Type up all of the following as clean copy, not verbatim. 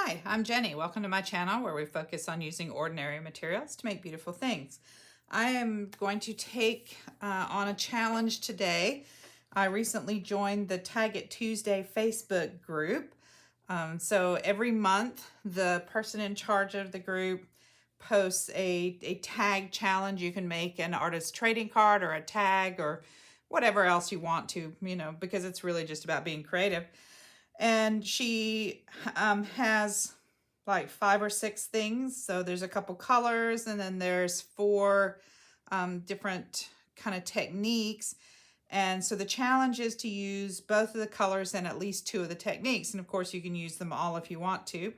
Hi, I'm Jenny. Welcome to my channel where we focus on using ordinary materials to make beautiful things. I am going to take on a challenge today. I recently joined the Tag It Tuesday Facebook group. So every month, the person in charge of the group posts a tag challenge. You can make an artist trading card or a tag or whatever else you want to, because it's really just about being creative. And she has like 5 or 6 things. So there's a couple colors, and then there's 4 different kind of techniques. And so the challenge is to use both of the colors and at least 2 of the techniques. And of course, you can use them all if you want to.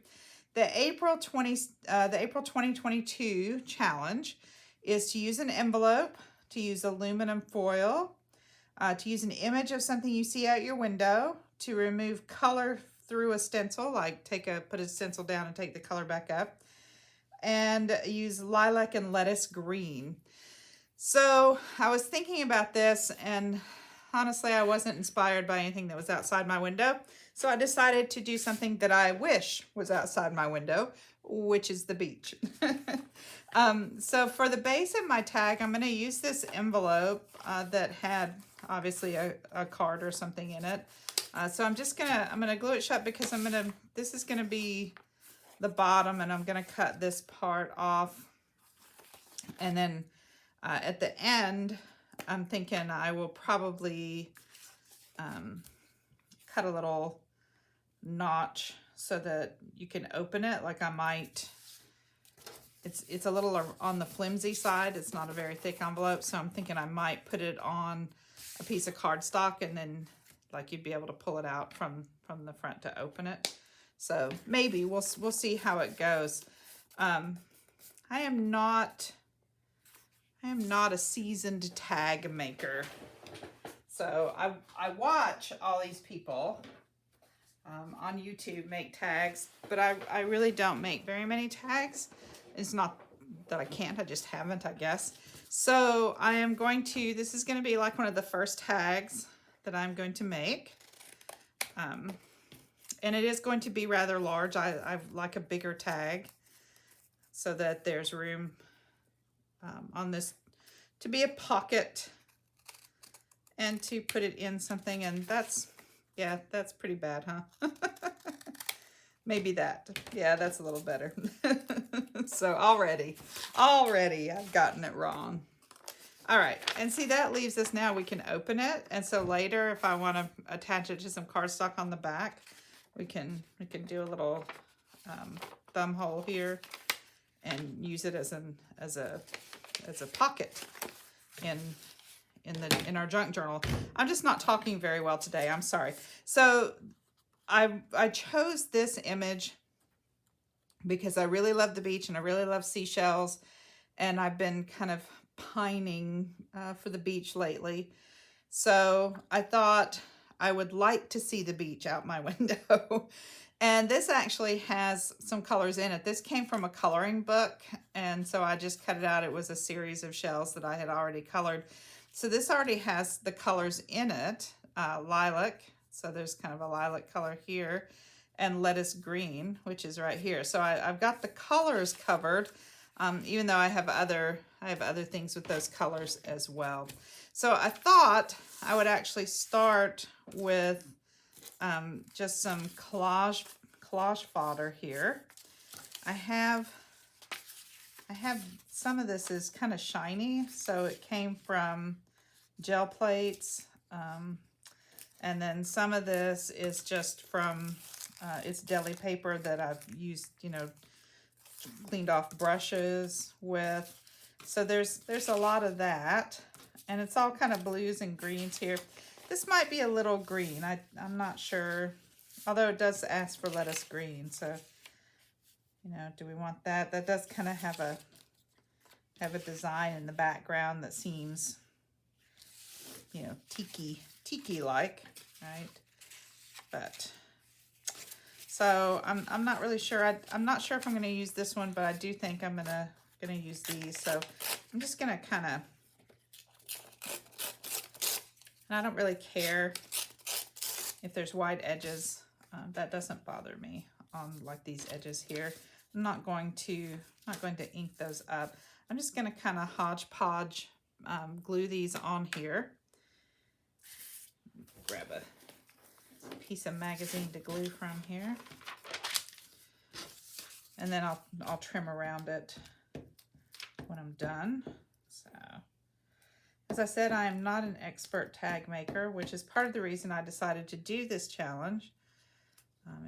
The April 2022 challenge is to use an envelope, to use aluminum foil, to use an image of something you see out your window, to remove color through a stencil, like put a stencil down and take the color back up, and use lilac and lettuce green. So I was thinking about this, and honestly, I wasn't inspired by anything that was outside my window. So I decided to do something that I wish was outside my window, which is the beach. So for the base of my tag, I'm going to use this envelope that had obviously a card or something in it. So I'm gonna glue it shut because this is gonna be the bottom, and I'm gonna cut this part off. And then at the end, I'm thinking I will probably cut a little notch so that you can open it. Like I might, it's a little on the flimsy side. It's not a very thick envelope, so I'm thinking I might put it on a piece of cardstock, and then like you'd be able to pull it out from the front to open it. So maybe we'll see how it goes. I am not a seasoned tag maker. So I watch all these people on YouTube make tags, but I really don't make very many tags. It's not that I can't, I just haven't, I guess. So I am going to, this is going to be like one of the first tags that I'm going to make. And it is going to be rather large. I like a bigger tag so that there's room on this to be a pocket and to put it in something. And that's pretty bad, huh? Maybe that. Yeah, that's a little better. So already I've gotten it wrong. All right, and see, that leaves us now, we can open it. And so later, if I want to attach it to some cardstock on the back, we can do a little thumb hole here and use it as a pocket in our junk journal. I'm just not talking very well today. I'm sorry. So I chose this image because I really love the beach and I really love seashells, and I've been kind of pining for the beach lately. So I thought I would like to see the beach out my window. And this actually has some colors in it. This came from a coloring book, and so I just cut it out. It was a series of shells that I had already colored. So this already has the colors in it, lilac. So there's kind of a lilac color here, and lettuce green, which is right here. So I've got the colors covered, even though I have other things with those colors as well. So I thought I would actually start with just some collage fodder here. I have some of this is kind of shiny, so it came from gel plates, and then some of this is just from it's deli paper that I've used, cleaned off brushes with. So there's a lot of that, and it's all kind of blues and greens here. This might be a little green. I'm not sure, although it does ask for lettuce green. So, do we want that? That does kind of have a design in the background that seems, tiki-like, right? But so I'm not really sure. I'm not sure if I'm going to use this one, but I do think I'm gonna use these. So I'm just gonna kind of, and I don't really care if there's wide edges. That doesn't bother me on like these edges here. I'm not going to ink those up. I'm just going to kind of hodgepodge glue these on here. Grab a piece of magazine to glue from here. And then I'll trim around it when I'm done. So, as I said, I am not an expert tag maker, which is part of the reason I decided to do this challenge,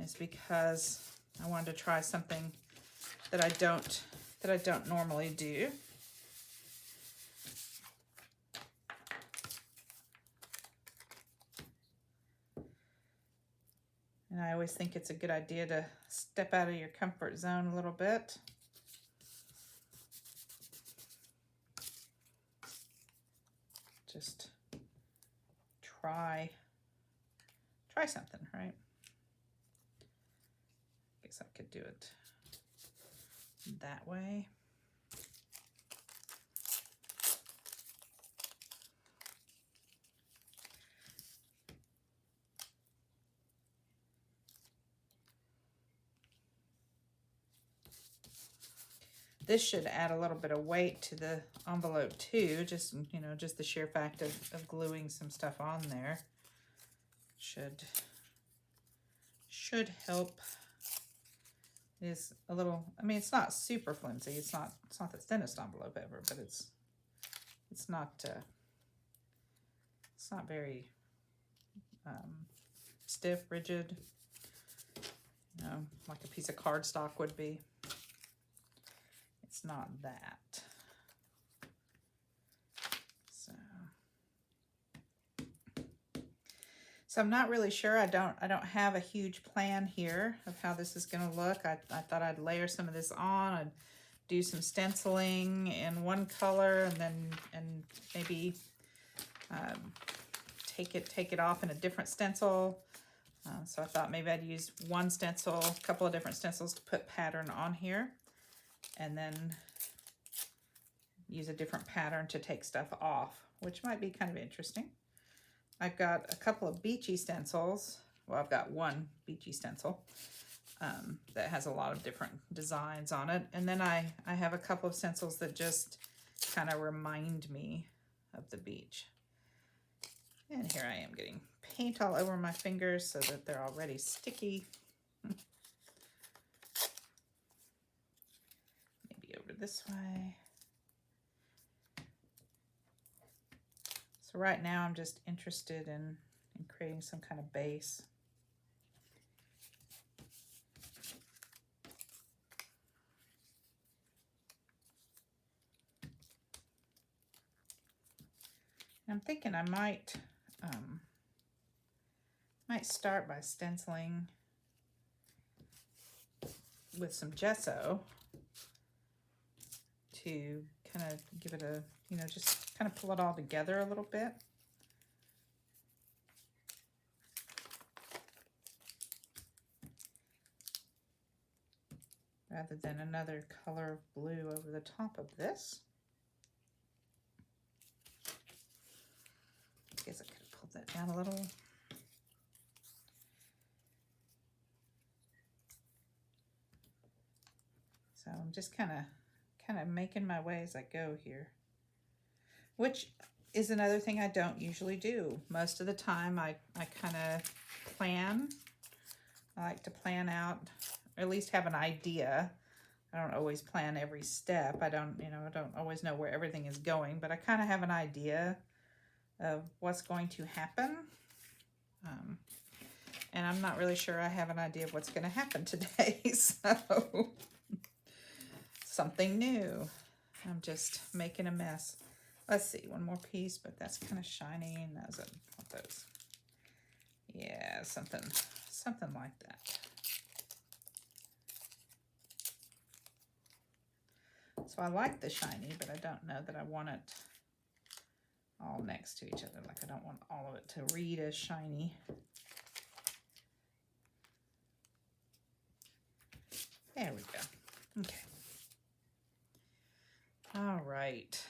is because I wanted to try something that I don't normally do. And I always think it's a good idea to step out of your comfort zone a little bit. Just try something, right? Guess I could do it that way. This should add a little bit of weight to the envelope too, just, you know, just the sheer fact of gluing some stuff on there should help. It is a little, I mean, it's not super flimsy. It's not the thinnest envelope ever, but it's not very stiff, rigid, you know, like a piece of cardstock would be. It's not that. So I'm not really sure. I don't have a huge plan here of how this is going to look. I thought I'd layer some of this on. I'd do some stenciling in one color, and maybe take it off in a different stencil. So I thought maybe I'd use one stencil, a couple of different stencils to put pattern on here, and then use a different pattern to take stuff off, which might be kind of interesting. I've got a couple of beachy stencils. Well, I've got one beachy stencil that has a lot of different designs on it. And then I have a couple of stencils that just kind of remind me of the beach. And here I am getting paint all over my fingers so that they're already sticky. Maybe over this way. So right now I'm just interested in creating some kind of base. And I'm thinking I might start by stenciling with some gesso to kind of give it a, you know, just kind of pull it all together a little bit. Rather than another color of blue over the top of this. I guess I could have pulled that down a little. So I'm just kind of making my way as I go here, which is another thing I don't usually do. Most of the time I kind of plan. I like to plan out, or at least have an idea. I don't always plan every step. I don't always know where everything is going, but I kind of have an idea of what's going to happen. And I'm not really sure I have an idea of what's going to happen today, so something new. I'm just making a mess. Let's see, one more piece, but that's kind of shiny, and those are those. Yeah, something like that. So I like the shiny, but I don't know that I want it all next to each other. Like, I don't want all of it to read as shiny. There we go. Okay. All right.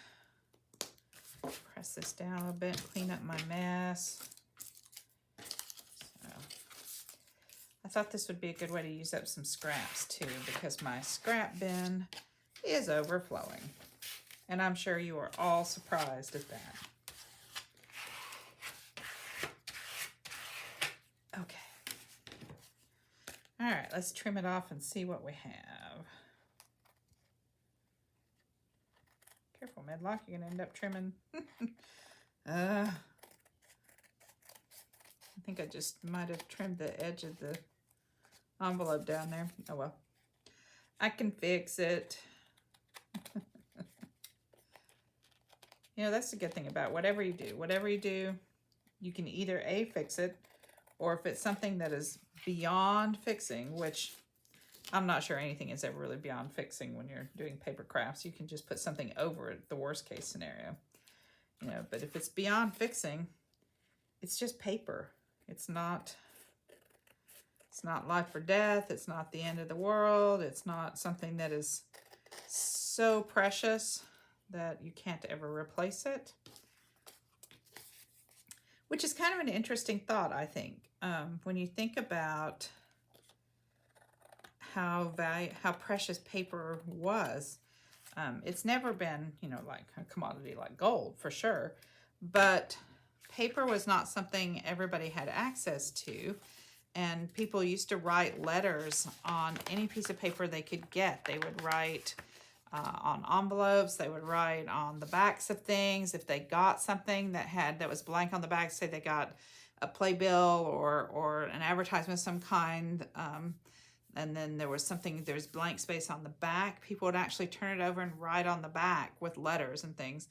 Press this down a little bit, clean up my mess. So I I thought this would be a good way to use up some scraps too, because my scrap bin is overflowing. And I'm sure you are all surprised at that. Okay. All right, let's trim it off and see what we have. Careful, Medlock, you're gonna end up trimming. I think I just might have trimmed the edge of the envelope down there. Oh well, I can fix it. You know, that's the good thing about whatever you do, you can either A, fix it, or if it's something that is beyond fixing, which I'm not sure anything is ever really beyond fixing when you're doing paper crafts, you can just put something over it, the worst case scenario. You know, but if it's beyond fixing, it's just paper. It's not life or death. It's not the end of the world. It's not something that is so precious that you can't ever replace it. Which is kind of an interesting thought, I think. When you think about how precious paper was, it's never been, you know, like a commodity like gold, for sure. But paper was not something everybody had access to. And people used to write letters on any piece of paper they could get. They would write on envelopes. They would write on the backs of things. If they got something that was blank on the back, say they got a playbill or an advertisement of some kind, and then there's blank space on the back, people would actually turn it over and write on the back with letters and things,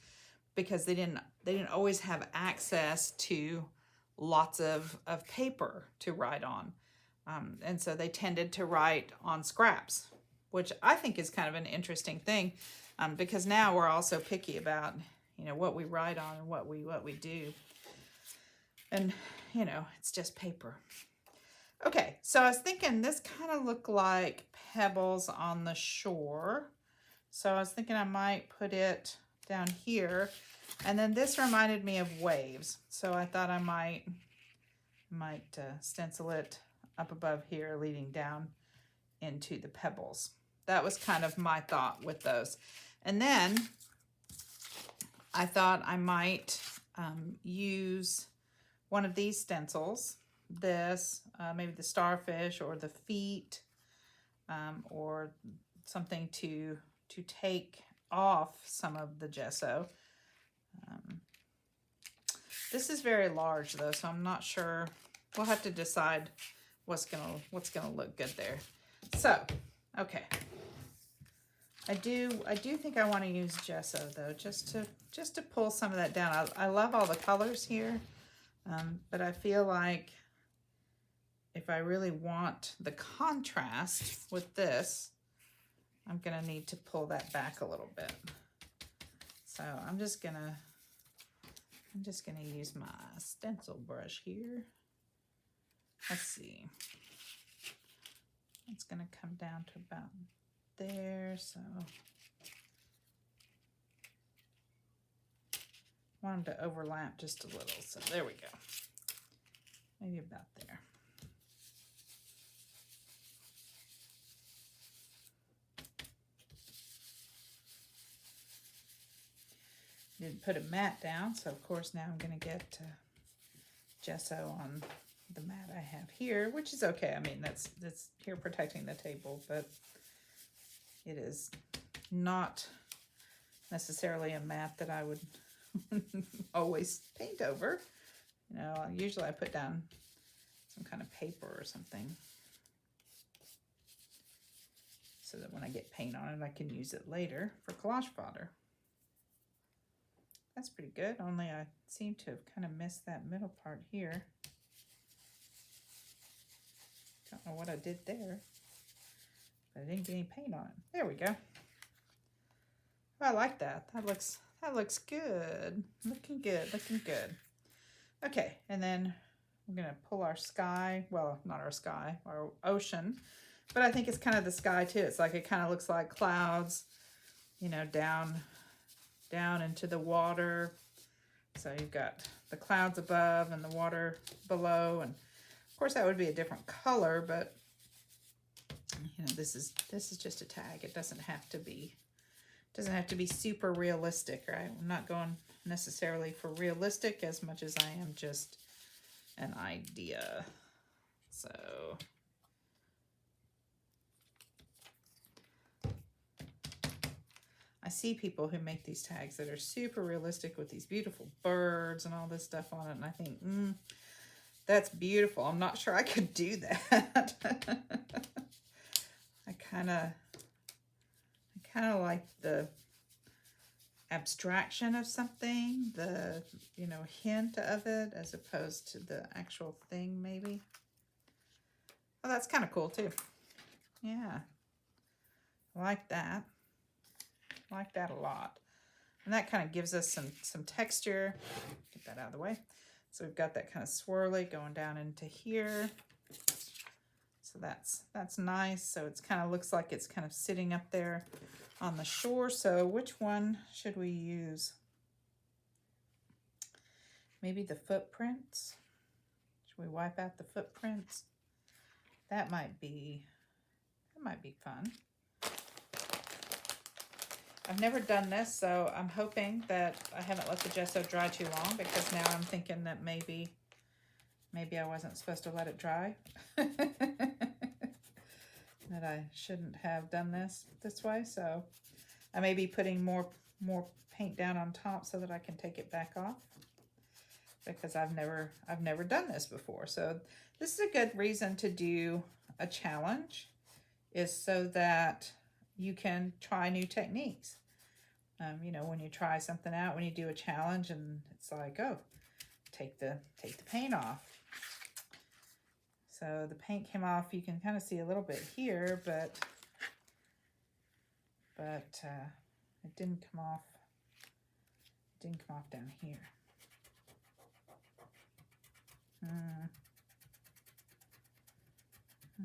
because they didn't always have access to lots of paper to write on. And so they tended to write on scraps, which I think is kind of an interesting thing, because now we're also picky about, you know, what we write on and what we do. And, you know, it's just paper. Okay, so I was thinking this kind of looked like pebbles on the shore. So I was thinking I might put it down here. And then this reminded me of waves. So I thought I might stencil it up above here, leading down into the pebbles. That was kind of my thought with those. And then I thought I might use one of these stencils, this, maybe the starfish or the feet, or something to take off some of the gesso. This is very large though, so I'm not sure. We'll have to decide what's gonna look good there. So, okay. I do think I want to use gesso though, just to pull some of that down. I love all the colors here, but I feel like if I really want the contrast with this, I'm gonna need to pull that back a little bit. So I'm just gonna use my stencil brush here. Let's see. It's gonna come down to about there, so I want them to overlap just a little. So there we go. Maybe about there. Didn't put a mat down, so of course now I'm going to get gesso on the mat I have here, which is okay. I mean, that's here protecting the table, but it is not necessarily a mat that I would always paint over. You know, usually I put down some kind of paper or something so that when I get paint on it, I can use it later for collage fodder. That's pretty good, only I seem to have kind of missed that middle part here. Don't know what I did there, but I didn't get any paint on it. There we go. Oh, I like that. That looks good. Looking good, looking good. Okay, and then I'm gonna pull our sky, well, not our sky, our ocean, but I think it's kind of the sky too. It's like, it kind of looks like clouds, you know, down into the water. So you've got the clouds above and the water below, and course, that would be a different color, but you know, this is just a tag. It doesn't have to be super realistic, right? I'm not going necessarily for realistic as much as I am just an idea. So I see people who make these tags that are super realistic with these beautiful birds and all this stuff on it, and I think, that's beautiful. I'm not sure I could do that. I kind of like the abstraction of something, the, you know, hint of it, as opposed to the actual thing, maybe. Oh, that's kind of cool too. Yeah, I like that. I like that a lot. And that kind of gives us some texture. Get that out of the way. So we've got that kind of swirly going down into here. So that's nice. So it's kind of looks like it's kind of sitting up there on the shore. So which one should we use? Maybe the footprints. Should we wipe out the footprints? That might be fun. I've never done this, so I'm hoping that I haven't let the gesso dry too long, because now I'm thinking that maybe I wasn't supposed to let it dry. That I shouldn't have done this way. So I may be putting more paint down on top so that I can take it back off, because I've never done this before. So this is a good reason to do a challenge, is so that you can try new techniques. You know, when you try something out, when you do a challenge, and it's like, oh, take the paint off. So the paint came off. You can kind of see a little bit here, but it didn't come off. It didn't come off down here.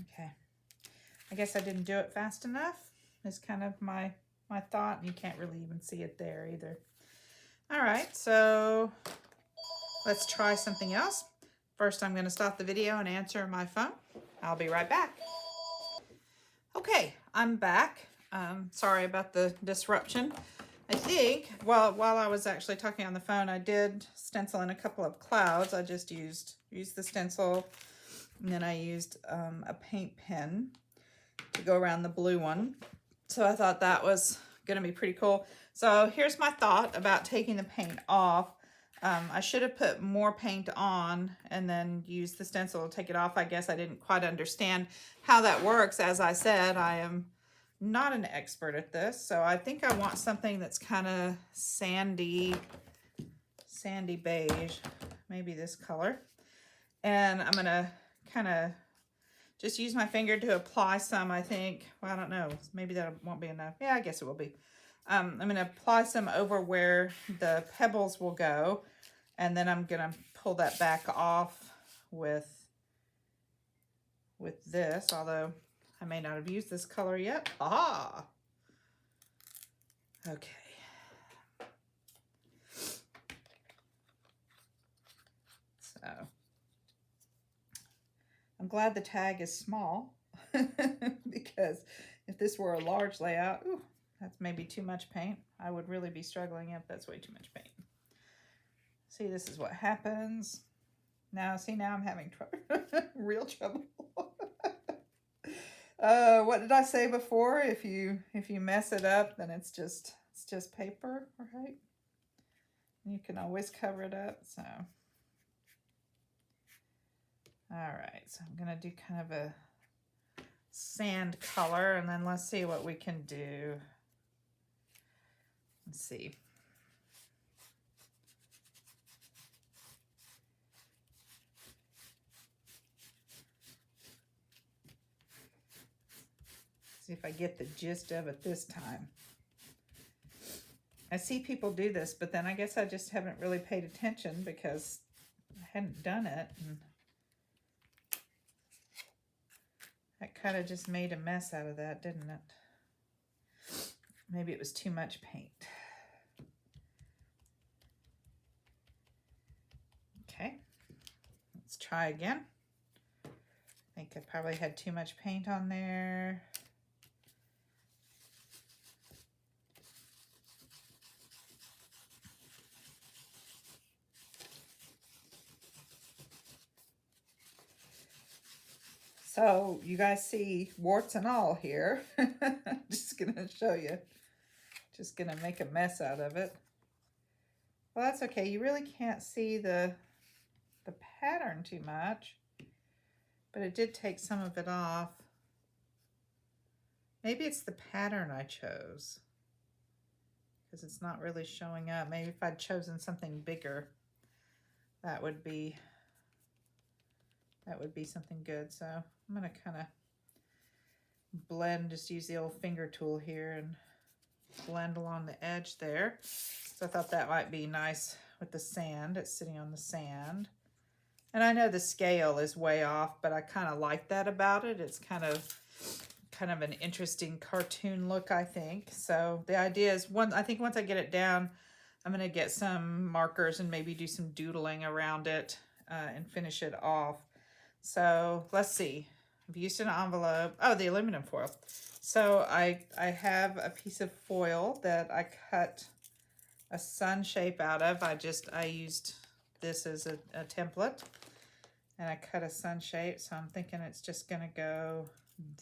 Okay. I guess I didn't do it fast enough, is kind of my thought, and you can't really even see it there either. All right, so let's try something else. First, I'm going to stop the video and answer my phone. I'll be right back. Okay, I'm back. Sorry about the disruption. I think, well, while I was actually talking on the phone, I did stencil in a couple of clouds. I just used the stencil, and then I used a paint pen to go around the blue one. So I thought that was going to be pretty cool. So here's my thought about taking the paint off. I should have put more paint on and then used the stencil to take it off. I guess I didn't quite understand how that works. As I said, I am not an expert at this. So I think I want something that's kind of sandy beige, maybe this color. And I'm going to kind of just use my finger to apply some, I think. Well, I don't know. Maybe that won't be enough. Yeah, I guess it will be. I'm going to apply some over where the pebbles will go. And then I'm going to pull that back off with this, although I may not have used this color yet. Aha! Okay. So I'm glad the tag is small, because if this were a large layout, ooh, that's maybe too much paint. I would really be struggling if that's way too much paint. See, this is what happens. Now, see, now I'm having real trouble. What did I say before? If you mess it up, then it's just paper, right? You can always cover it up. So, all right. So I'm gonna do kind of a sand color, and then let's see what we can do. Let's see. See if I get the gist of it this time. I see people do this, but then I guess I just haven't really paid attention because I hadn't done it. And that kind of just made a mess out of that, didn't it? Maybe it was too much paint. Okay, let's try again. I think I probably had too much paint on there. So you guys see warts and all here. Just gonna show you. Just gonna make a mess out of it. Well, that's okay. You really can't see the pattern too much, but it did take some of it off. Maybe it's the pattern I chose because it's not really showing up. Maybe if I'd chosen something bigger, that would be something good. So I'm gonna kind of blend, just use the old finger tool here and blend along the edge there. So I thought that might be nice with the sand. It's sitting on the sand. And I know the scale is way off, but I kind of like that about it. It's kind of an interesting cartoon look, I think. So the idea is, I think once I get it down, I'm going to get some markers and maybe do some doodling around it and finish it off. So let's see. I've used an envelope. Oh, the aluminum foil. So I have a piece of foil that I cut a sun shape out of. I used this as a template, and I cut a sun shape. So I'm thinking it's just going to go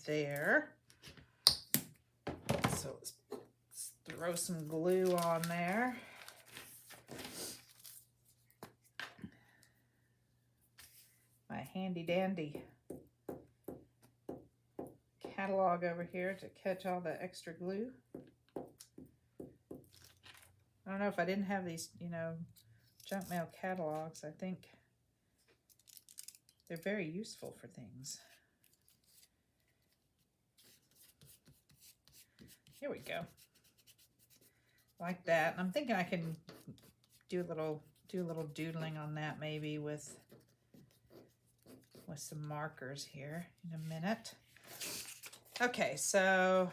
there. So let's throw some glue on there. My handy dandy catalog over here to catch all the extra glue. I don't know if I didn't have these, junk mail catalogs. I think they're very useful for things. Here we go. Like that. And I'm thinking I can do a little doodling on that maybe with some markers here in a minute. Okay, so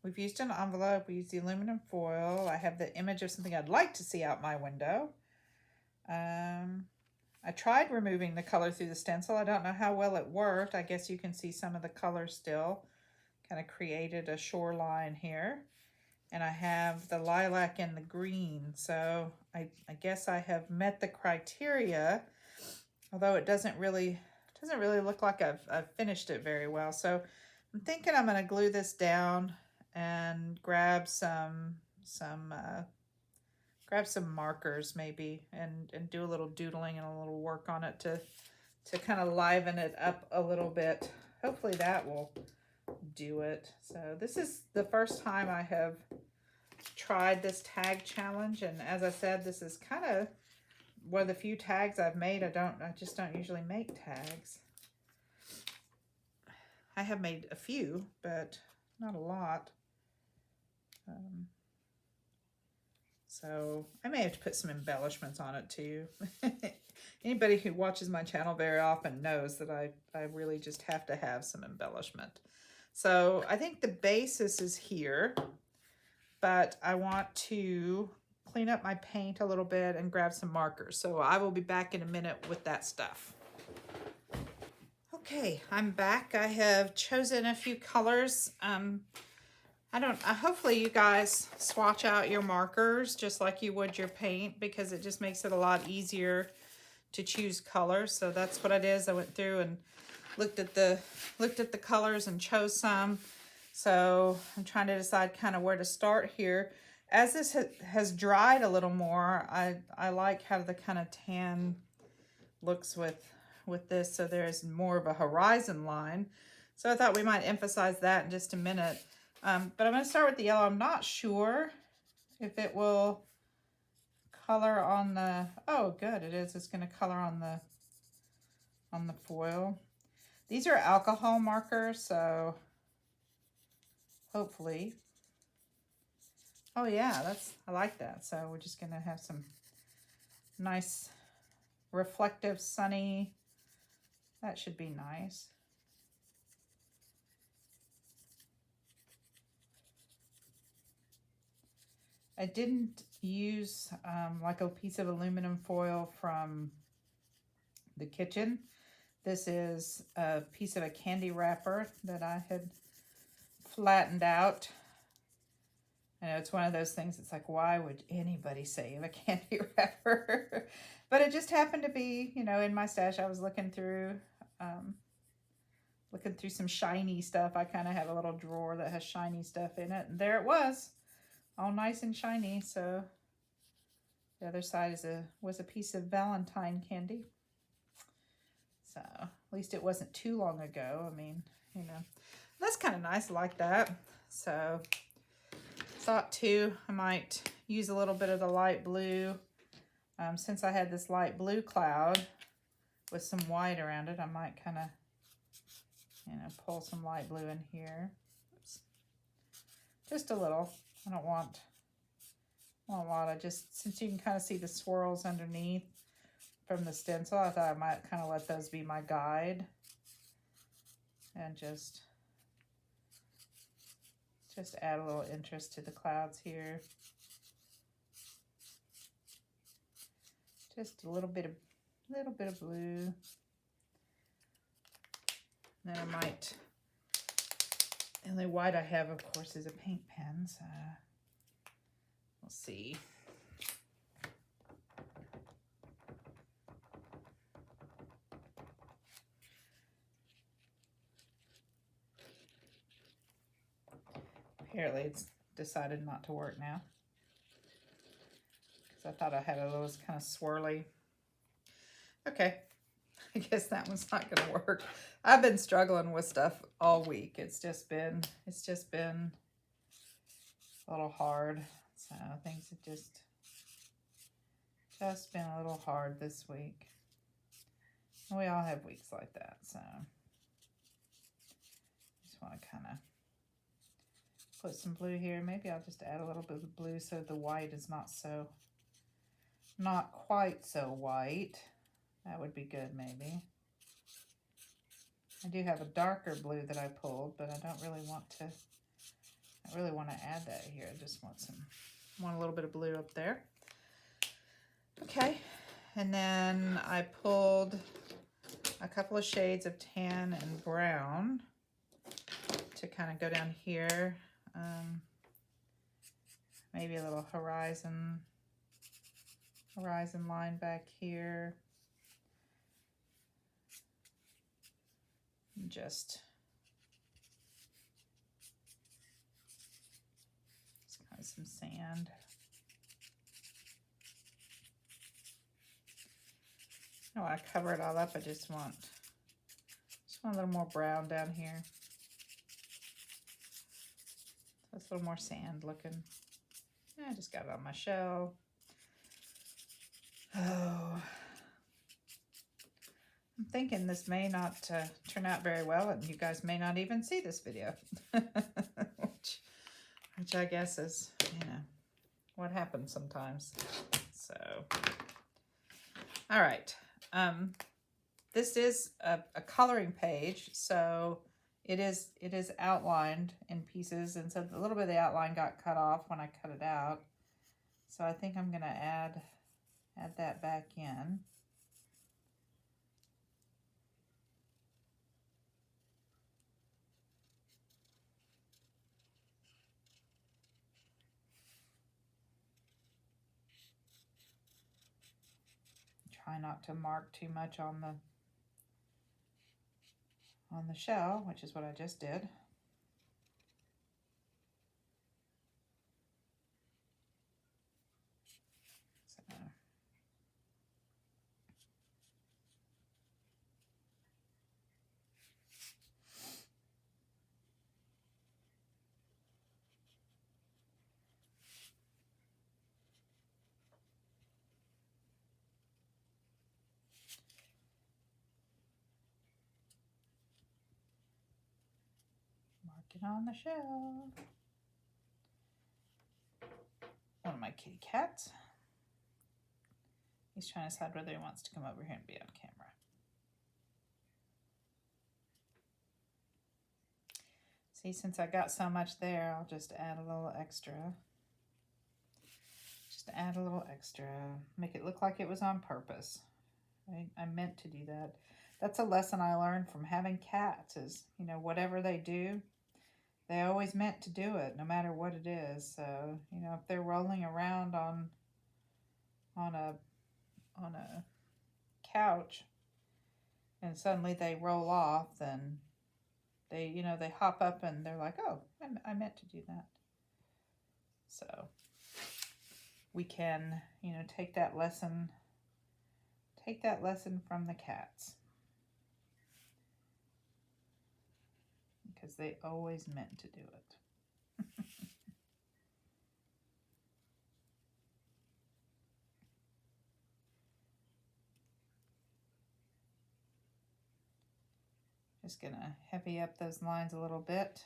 we've used an envelope. We used the aluminum foil. I have the image of something I'd like to see out my window. I tried removing the color through the stencil. I don't know how well it worked. I guess you can see some of the color still. Kind of created a shoreline here. And I have the lilac and the green. So I guess I have met the criteria, although it doesn't really look like I've finished it very well. So I'm thinking I'm going to glue this down and grab some markers maybe and do a little doodling and a little work on it to kind of liven it up a little bit. Hopefully that will do it. So this is the first time I have tried this tag challenge, and as I said, this is kind of one of the few tags I've made. I just don't usually make tags. I have made a few, but not a lot. So I may have to put some embellishments on it too. Anybody who watches my channel very often knows that I really just have to have some embellishment. So I think the basis is here, but I want to clean up my paint a little bit and grab some markers. So I will be back in a minute with that stuff. Okay, I'm back. I have chosen a few colors. Hopefully you guys swatch out your markers just like you would your paint, because it just makes it a lot easier to choose colors. So that's what it is. I went through and looked at the colors and chose some. So I'm trying to decide kind of where to start here. As this has dried a little more, I like how the kind of tan looks with this. So there's more of a horizon line. So I thought we might emphasize that in just a minute. But I'm going to start with the yellow. I'm not sure if it will color on the, oh good, it is. It's going to color on the foil. These are alcohol markers, so hopefully. Oh yeah, I like that. So we're just going to have some nice reflective sunny. That should be nice. I didn't use like a piece of aluminum foil from the kitchen. This is a piece of a candy wrapper that I had flattened out. I know it's one of those things, it's like, why would anybody save a candy wrapper? But it just happened to be, you know, in my stash. I was looking through some shiny stuff. I kind of have a little drawer that has shiny stuff in it. And there it was, all nice and shiny. So the other side was a piece of Valentine candy. So at least it wasn't too long ago. I mean, you know, that's kind of nice. I like that. So thought too, I might use a little bit of the light blue. Since I had this light blue cloud with some white around it, I might kind of, you know, pull some light blue in here. Oops. Just a little. I don't want a lot. I just, since you can kind of see the swirls underneath from the stencil, I thought I might kind of let those be my guide. And just add a little interest to the clouds here. Just a little bit of blue. Then I might, the only white I have, of course, is a paint pen, so we'll see. Apparently it's decided not to work now, because I thought I had a little kind of swirly. Okay, I guess that one's not going to work. I've been struggling with stuff all week. It's just been a little hard. So things have just been a little hard this week. And we all have weeks like that. So just want to kind of put some blue here. Maybe I'll just add a little bit of blue so the white is not quite so white. That would be good, maybe. I do have a darker blue that I pulled, but I don't really want to add that here. I just want a little bit of blue up there. Okay, and then I pulled a couple of shades of tan and brown to kind of go down here. Maybe a little horizon line back here. And just kind of some sand. No, I cover it all up. I just want a little more brown down here. So it's a little more sand looking. I just got it on my shell. Oh, I'm thinking this may not turn out very well, and you guys may not even see this video, which I guess is, you know, what happens sometimes. So, all right. This is a coloring page, so it is outlined in pieces, and so a little bit of the outline got cut off when I cut it out. So I think I'm gonna add that back in. Try not to mark too much on the shell, which is what I just did. So, mark it on the shell. One of my kitty cats. He's trying to decide whether he wants to come over here and be on camera. See, since I got so much there, I'll just add a little extra. Just add a little extra. Make it look like it was on purpose. Right? I meant to do that. That's a lesson I learned from having cats is, you know, whatever they do, they always meant to do it, no matter what it is. So, you know, if they're rolling around on a on a couch and suddenly they roll off, then they, you know, they hop up and they're like, oh, I meant to do that. So we can, you know, take that lesson from the cats, because they always meant to do it. Just gonna heavy up those lines a little bit.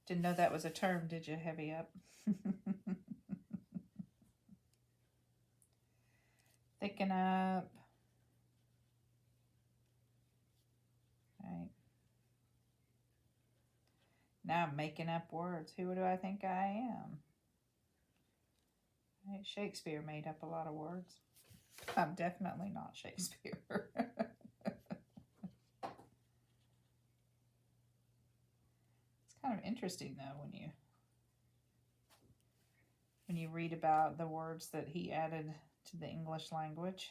Didn't know that was a term, did you? Heavy up. Thicken up. Right. Now I'm making up words. Who do I think I am? Right. Shakespeare made up a lot of words. I'm definitely not Shakespeare. It's kind of interesting though when you read about the words that he added to the English language.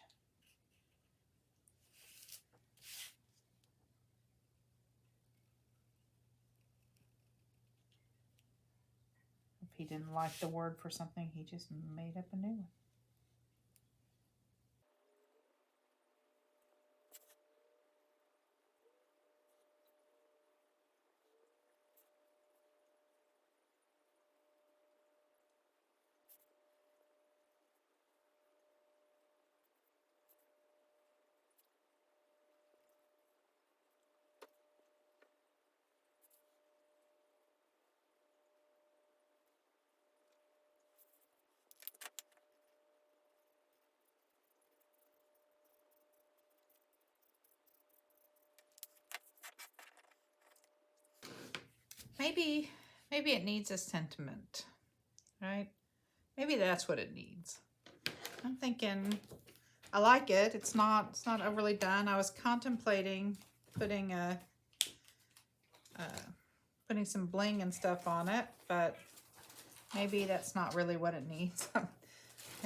If he didn't like the word for something, he just made up a new one. Maybe it needs a sentiment, right? Maybe that's what it needs. I'm thinking, I like it. It's not overly done. I was contemplating putting putting some bling and stuff on it, but maybe that's not really what it needs. I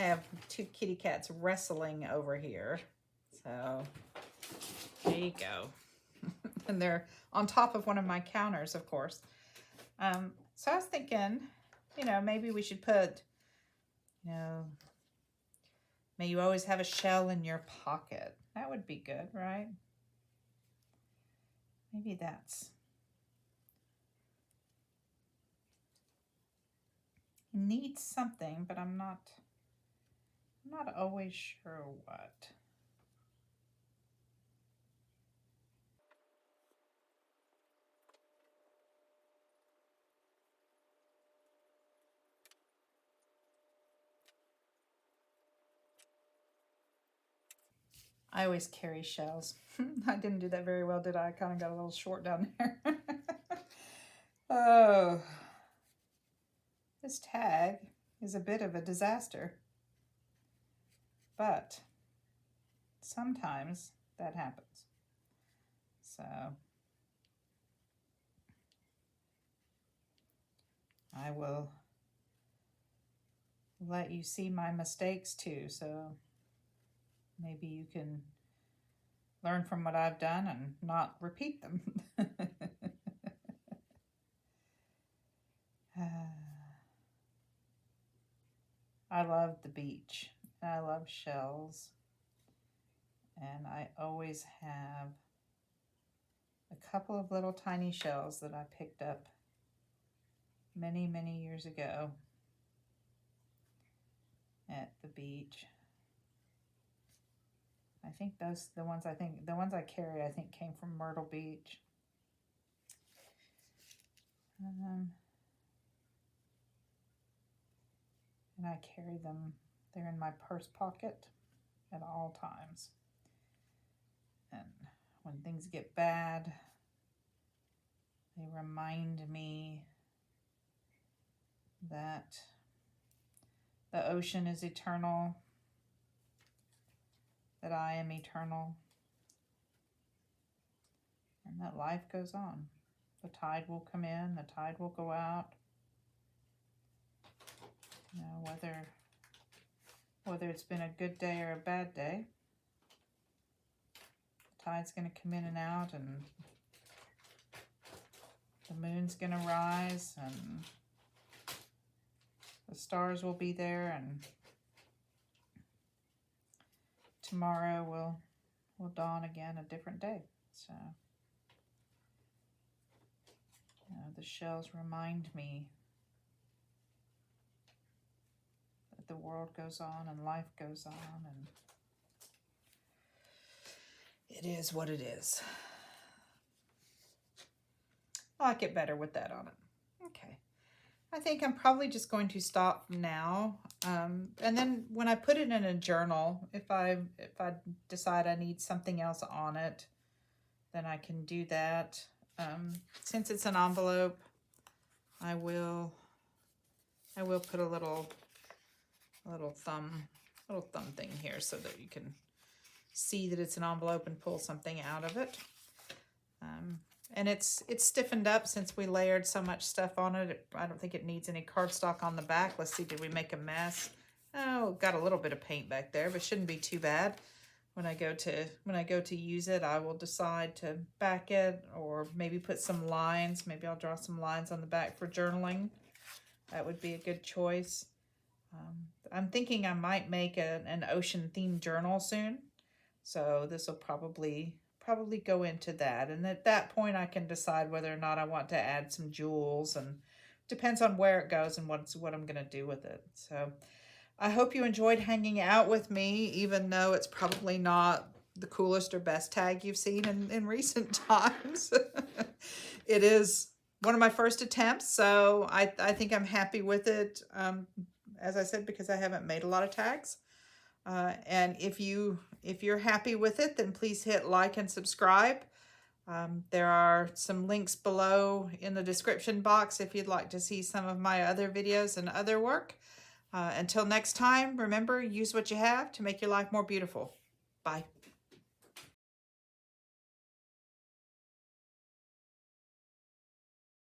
have two kitty cats wrestling over here, so there you go. And they're on top of one of my counters, of course. So I was thinking, you know, maybe we should put, you know, may you always have a shell in your pocket. That would be good, right? Maybe that's. It needs something, but I'm not always sure what. I always carry shells. I didn't do that very well, did I? I kind of got a little short down there. Oh, this tag is a bit of a disaster, but sometimes that happens. So I will let you see my mistakes too, so maybe you can learn from what I've done and not repeat them. I love the beach. I love shells. And I always have a couple of little tiny shells that I picked up many, many years ago at the beach. I think the ones I carry, I think came from Myrtle Beach. And I carry them, they're in my purse pocket at all times. And when things get bad, they remind me that the ocean is eternal, that I am eternal, And that life goes on. The tide will come in, the tide will go out. You know, whether it's been a good day or a bad day, the tide's going to come in and out, and the moon's going to rise, and the stars will be there, and tomorrow will dawn again, a different day. So, you know, the shells remind me that the world goes on and life goes on, and it is what it is. I like it better with that on it. Okay. I think I'm probably just going to stop now. And then when I put it in a journal, if I decide I need something else on it, then I can do that. Since it's an envelope, I will put a little thumb thing here so that you can see that it's an envelope and pull something out of it. And it's stiffened up since we layered so much stuff on it. I don't think it needs any cardstock on the back. Let's see, did we make a mess? Oh, got a little bit of paint back there, but shouldn't be too bad. When I go to use it, I will decide to back it, or maybe put some lines. Maybe I'll draw some lines on the back for journaling. That would be a good choice. I'm thinking I might make an ocean themed journal soon. So this will probably go into that. And at that point I can decide whether or not I want to add some jewels, and depends on where it goes and what I'm going to do with it. So I hope you enjoyed hanging out with me, even though it's probably not the coolest or best tag you've seen in recent times. It is one of my first attempts, so I think I'm happy with it. As I said, because I haven't made a lot of tags. And if you're happy with it, then please hit like and subscribe. There are some links below in the description box if you'd like to see some of my other videos and other work. Until next time, remember, use what you have to make your life more beautiful. Bye.